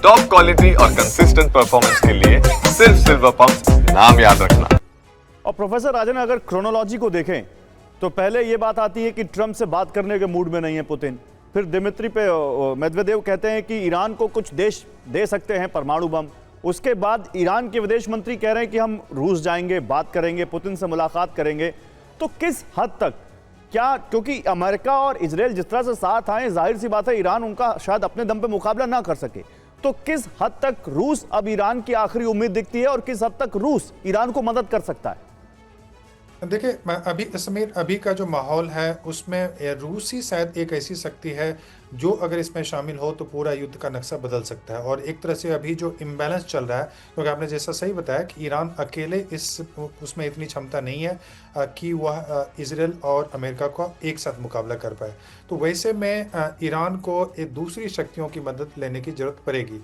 Top quality और consistent performance के लिए सिर्फ सिल्वर पंप नाम याद रखना। और प्रोफेसर राजन, अगर क्रोनोलॉजी को देखें तो पहले ये बात आती है कि ट्रंप से बात करने के मूड में नहीं है पुतिन। फिर दिमित्री पे मेदवेदेव कहते हैं कि ईरान को कुछ देश दे सकते हैं परमाणु बम। उसके बाद ईरान के विदेश मंत्री कह रहे हैं कि हम रूस जाएंगे, बात करेंगे, पुतिन से मुलाकात करेंगे। तो किस हद तक, क्या क्योंकि अमेरिका और इजराइल जिस तरह से साथ आए, जाहिर सी बात है ईरान उनका शायद अपने दम पे मुकाबला ना कर सके, तो किस हद तक रूस अब ईरान की आखिरी उम्मीद दिखती है और किस हद तक रूस ईरान को मदद कर सकता है? देखिए, अभी समीर, अभी का जो माहौल है उसमें रूस ही शायद एक ऐसी शक्ति है जो अगर इसमें शामिल हो तो पूरा युद्ध का नक्शा बदल सकता है। और एक तरह से अभी जो इम्बैलेंस चल रहा है, क्योंकि आपने जैसा सही बताया कि ईरान अकेले उसमें इतनी क्षमता नहीं है कि वह इजराइल और अमेरिका का एक साथ मुकाबला कर पाए। तो वैसे में ईरान को एक दूसरी शक्तियों की मदद लेने की जरूरत पड़ेगी।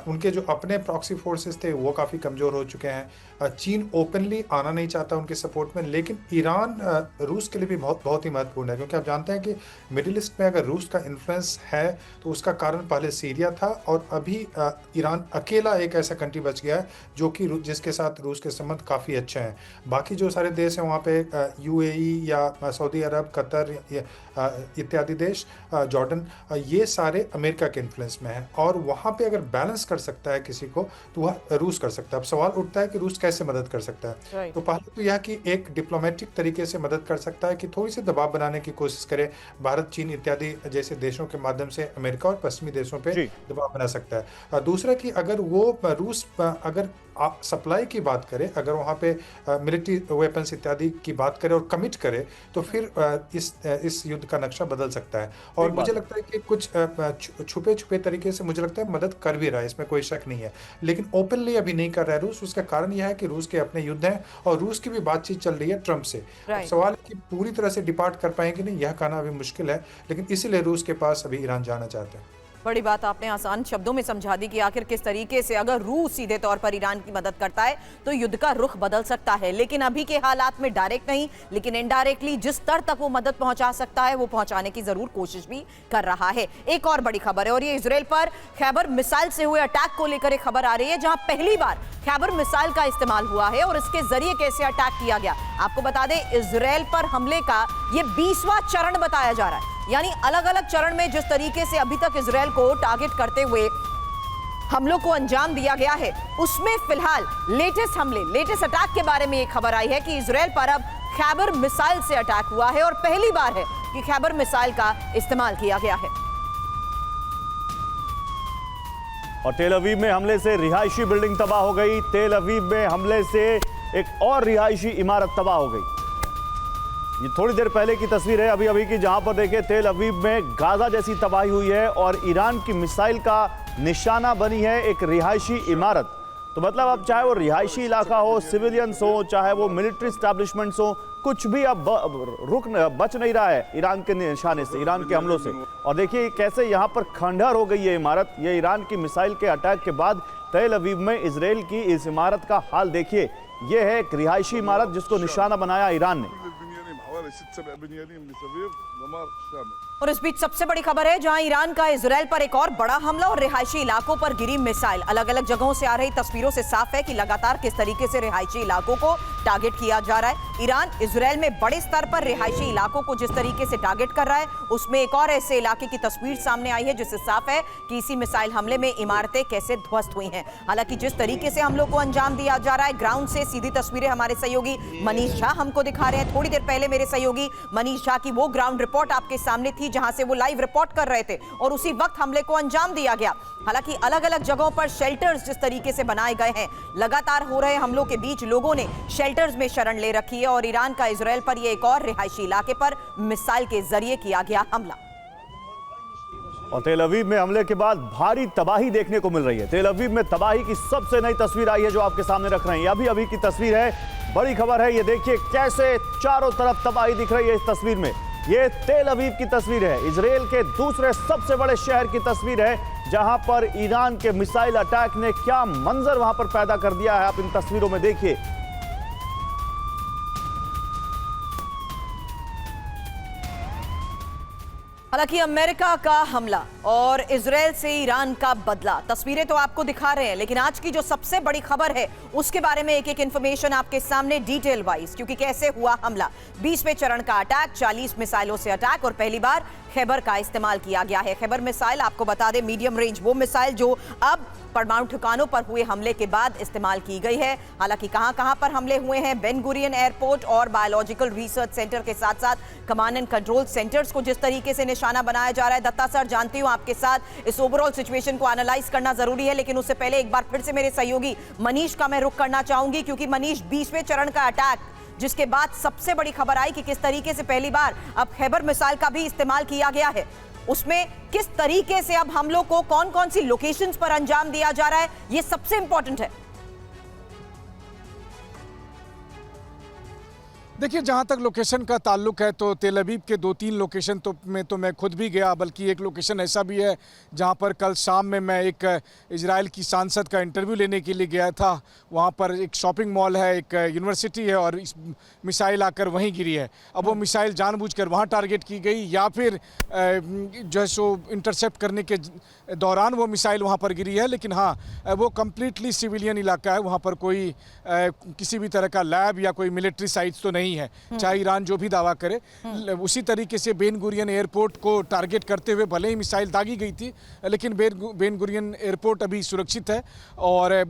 उनके जो अपने प्रॉक्सी फोर्सेस थे वो काफ़ी कमज़ोर हो चुके हैं। चीन ओपनली आना नहीं चाहता उनके सपोर्ट में, लेकिन ईरान रूस के लिए भी बहुत ही महत्वपूर्ण है, क्योंकि आप जानते हैं कि मिडिल ईस्ट में अगर रूस का इन्फ्लुएंस है तो उसका कारण पहले सीरिया था और अभी ईरान अकेला एक ऐसा कंट्री बच गया है जो कि जिसके साथ रूस के संबंध काफ़ी अच्छे हैं। बाकी जो सारे देश हैं वहाँ पे यूएई या सऊदी अरब, कतर इत्यादि देश, जॉर्डन, ये सारे अमेरिका के इन्फ्लुएंस में हैं और वहाँ पे अगर बैलेंस कर सकता है किसी को तो वह रूस कर सकता है। अब सवाल उठता है कि रूस कैसे मदद कर सकता है। तो पहले तो यह कि एक डिप्लोमेटिक तरीके से मदद कर सकता है कि थोड़ी सी दबाव बनाने की कोशिश करे, भारत, चीन इत्यादि जैसे देशों के माध्यम से अमेरिका और पश्चिमी देशों पे दबाव बना सकता है। दूसरा कि अगर वो रूस अगर सप्लाई की बात करे, अगर वहाँ पे मिलिट्री वेपन्स इत्यादि की बात करे और कमिट करे तो फिर इस युद्ध का नक्शा बदल सकता है। और मुझे लगता है कि कुछ छुपे छुपे तरीके से मुझे लगता है मदद कर भी रहा है, इसमें कोई शक नहीं है, लेकिन ओपनली अभी नहीं कर रहा है रूस। उसका कारण यह है कि रूस के अपने युद्ध हैं और रूस की भी बातचीत चल रही है ट्रंप से। सवाल है कि पूरी तरह से डिपार्ट कर पाएंगे नहीं, यह कहना अभी मुश्किल है, लेकिन इसीलिए रूस के पास अभी ईरान जाना चाहते हैं। बड़ी बात आपने आसान शब्दों में समझा दी कि आखिर किस तरीके से अगर रूस सीधे तौर पर ईरान की मदद करता है तो युद्ध का रुख बदल सकता है। लेकिन अभी के हालात में डायरेक्ट नहीं, लेकिन इनडायरेक्टली जिस स्तर तक वो मदद पहुंचा सकता है वो पहुंचाने की जरूर कोशिश भी कर रहा है। एक और बड़ी खबर है और ये इजराइल पर खैबर मिसाइल से हुए अटैक को लेकर एक खबर आ रही है, जहां पहली बार खैबर मिसाइल का इस्तेमाल हुआ है और इसके जरिए कैसे अटैक किया गया। आपको बता दें, इजराइल पर हमले का ये 20वां चरण बताया जा रहा है, यानी अलग अलग चरण में जिस तरीके से अभी तक इजराइल को टारगेट करते हुए हमलों को अंजाम दिया गया है, उसमें फिलहाल लेटेस्ट अटैक के बारे में एक खबर आई है कि इजराइल पर अब खैबर मिसाइल से अटैक हुआ है और पहली बार है कि खैबर मिसाइल का इस्तेमाल किया गया है। और तेल अवीव में हमले से रिहायशी बिल्डिंग तबाह हो गई। तेल अवीव में हमले से एक और रिहायशी इमारत तबाह हो गई। ये थोड़ी देर पहले की तस्वीर है अभी की, जहां पर देखिए तेल अवीव में गाजा जैसी तबाही हुई है और ईरान की मिसाइल का निशाना बनी है एक रिहायशी इमारत। तो मतलब अब चाहे वो रिहायशी इलाका हो, सिविलियंस हो, चाहे वो मिलिट्री स्टैब्लिशमेंट्स हो, कुछ भी अब बच नहीं रहा है ईरान के निशाने से, ईरान के हमलों से। और देखिए कैसे यहाँ पर खंडहर हो गई है इमारत। ये ईरान की मिसाइल के अटैक के बाद तेल अवीव में इजराइल की इस इमारत का हाल देखिए। ये है एक रिहायशी इमारत जिसको निशाना बनाया ईरान ने। और इस बीच सबसे बड़ी खबर है, जहां ईरान का इजराइल पर एक और बड़ा हमला और रिहायशी इलाकों पर गिरी मिसाइल। अलग अलग जगहों से आ रही तस्वीरों से साफ है कि लगातार किस तरीके से रिहायशी इलाकों को टारगेट किया जा रहा है। ईरान इजराइल में बड़े स्तर पर रिहायशी इलाकों को जिस तरीके से टारगेट कर रहा है, उसमें एक और ऐसे इलाके की तस्वीर सामने आई है जिससे साफ है कि इसी मिसाइल हमले में इमारतें कैसे ध्वस्त हुई हैं। हालांकि जिस तरीके से हमलों को अंजाम दिया जा रहा है, ग्राउंड से सीधी तस्वीरें हमारे सहयोगी मनीष झा हमको दिखा रहे हैं। थोड़ी देर पहले मेरे सहयोगी मनीष झा की वो ग्राउंड रिपोर्ट आपके सामने थी जहां से वो लाइव रिपोर्ट कर रहे थे और उसी वक्त हमले को अंजाम दिया गया। हालांकि अलग अलग जगहों पर शेल्टर्स जिस तरीके से बनाए गए हैं, लगातार हो रहे हमलों के बीच लोगों ने शेल्टर्स में शरण ले रखी है और ईरान का इजराइल पर यह एक और रिहायशी इलाके पर मिसाइल के जरिए किया गया हमला। और तेल अवीव में हमले के बाद भारी तबाही देखने को मिल रही है। तेल अवीव में तबाही की सबसे नई तस्वीर आई है जो आपके सामने रख रहे हैं। अभी की तस्वीर है, बड़ी खबर है। ये देखिए कैसे चारों तरफ तबाही दिख रही है इस तस्वीर में। ये तेल अवीव की तस्वीर है, इजराइल के दूसरे सबसे बड़े शहर की तस्वीर है, जहां पर ईरान के मिसाइल अटैक ने क्या मंजर वहां पर पैदा कर दिया है, आप इन तस्वीरों में देखिए। हालांकि अमेरिका का हमला और इजरायल से ईरान का बदला, तस्वीरें तो आपको दिखा रहे हैं, लेकिन आज की जो सबसे बड़ी खबर है उसके बारे में एक एक इंफॉर्मेशन आपके सामने डिटेल वाइज, क्योंकि कैसे हुआ हमला। 20वें चरण का अटैक, 40 मिसाइलों से अटैक और पहली बार खैबर का इस्तेमाल किया गया है। खैबर मिसाइल आपको बता दें मीडियम रेंज वो मिसाइल जो अब परमाणु ठिकानों पर हुए हमले के बाद इस्तेमाल की गई है। हालांकि कहां पर हमले हुए हैं, बेन गुरियन एयरपोर्ट और बायोलॉजिकल रिसर्च सेंटर के साथ साथ कमांड एंड कंट्रोल सेंटर्स को जिस तरीके से निशाना बनाया जा रहा है। दत्ता सर, जानती हूं आपके साथ इस ओवरऑल सिचुएशन को एनालाइज करना जरूरी है, लेकिन उससे पहले एक बार फिर से मेरे सहयोगी मनीष का मैं रुख करना चाहूंगी, क्योंकि मनीष 20वें चरण का अटैक जिसके बाद सबसे बड़ी खबर आई कि किस तरीके से पहली बार अब खैबर मिसाइल का भी इस्तेमाल किया गया है, उसमें किस तरीके से अब हमलों को कौन कौन सी लोकेशंस पर अंजाम दिया जा रहा है, यह सबसे इंपॉर्टेंट है। देखिए, जहाँ तक लोकेशन का ताल्लुक है तो तेल अवीव के 2-3 लोकेशन में मैं खुद भी गया, बल्कि एक लोकेशन ऐसा भी है जहाँ पर कल शाम में मैं एक इजराइल की सांसद का इंटरव्यू लेने के लिए गया था। वहाँ पर एक शॉपिंग मॉल है, एक यूनिवर्सिटी है और इस मिसाइल आकर वहीं गिरी है। अब वो मिसाइल जानबूझकर वहाँ टारगेट की गई या फिर जो है सो इंटरसेप्ट करने के दौरान वो मिसाइल वहाँ पर गिरी है, लेकिन हाँ, वो कम्प्लीटली सिविलियन इलाका है। वहाँ पर कोई किसी भी तरह का लैब या कोई मिलिट्री साइट्स तो नहीं है, चाहे ईरान जो भी दावा करे। उसी तरीके से बेन गुरियन एयरपोर्ट को टारगेट करते हुए भले ही मिसाइल दागी गई थी, लेकिन बेन गुरियन एयरपोर्ट अभी सुरक्षित है और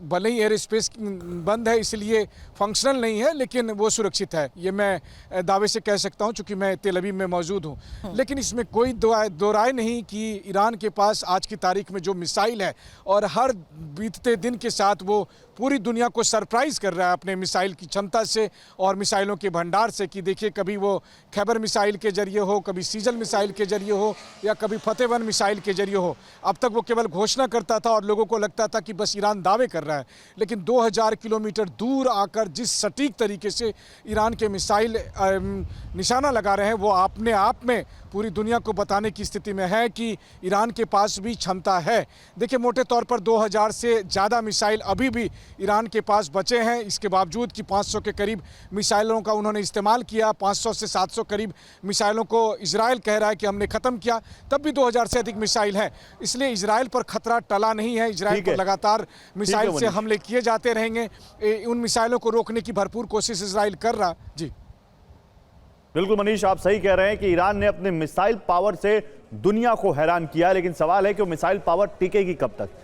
भले ही एयर स्पेस बंद है इसलिए फंक्शनल नहीं है, लेकिन वो सुरक्षित है, ये मैं दावे से कह सकता हूं चूंकि मैं तेल अवीव में मौजूद हूं। लेकिन इसमें कोई दो राय नहीं कि ईरान के पास आज की तारीख में जो मिसाइल है और हर बीतते दिन के साथ वो पूरी दुनिया को सरप्राइज कर रहा है अपने मिसाइल की क्षमता से और मिसाइलों के भंडार से। कि देखिए, कभी वो खैबर मिसाइल के जरिए हो, कभी सीजल मिसाइल के जरिए हो या कभी फतेह 1 मिसाइल के जरिए हो। अब तक वो केवल घोषणा करता था और लोगों को लगता था कि बस ईरान दावे कर रहा है, लेकिन 2000 किलोमीटर दूर आकर जिस सटीक तरीके से ईरान के मिसाइल निशाना लगा रहे हैं, वो अपने आप में पूरी दुनिया को बताने की स्थिति में है कि ईरान के पास भी क्षमता है। देखिए, मोटे तौर पर 2000 से ज़्यादा मिसाइल अभी भी ईरान के पास बचे हैं, इसके बावजूद कि 500 के करीब मिसाइलों का उन्होंने इस्तेमाल किया। 500 से 700 करीब मिसाइलों को इजराइल कह रहा है कि हमने ख़त्म किया, तब भी 2000 से अधिक मिसाइल हैं। इसलिए इजराइल पर खतरा टला नहीं है। इजराइल पर लगातार मिसाइल से हमले किए जाते रहेंगे। उन मिसाइलों को रोकने की भरपूर कोशिश इजराइल कर रहा। जी बिल्कुल मनीष, आप सही कह रहे हैं कि ईरान ने अपने मिसाइल पावर से दुनिया को हैरान किया, लेकिन सवाल है कि वो मिसाइल पावर टिकेगी कब तक।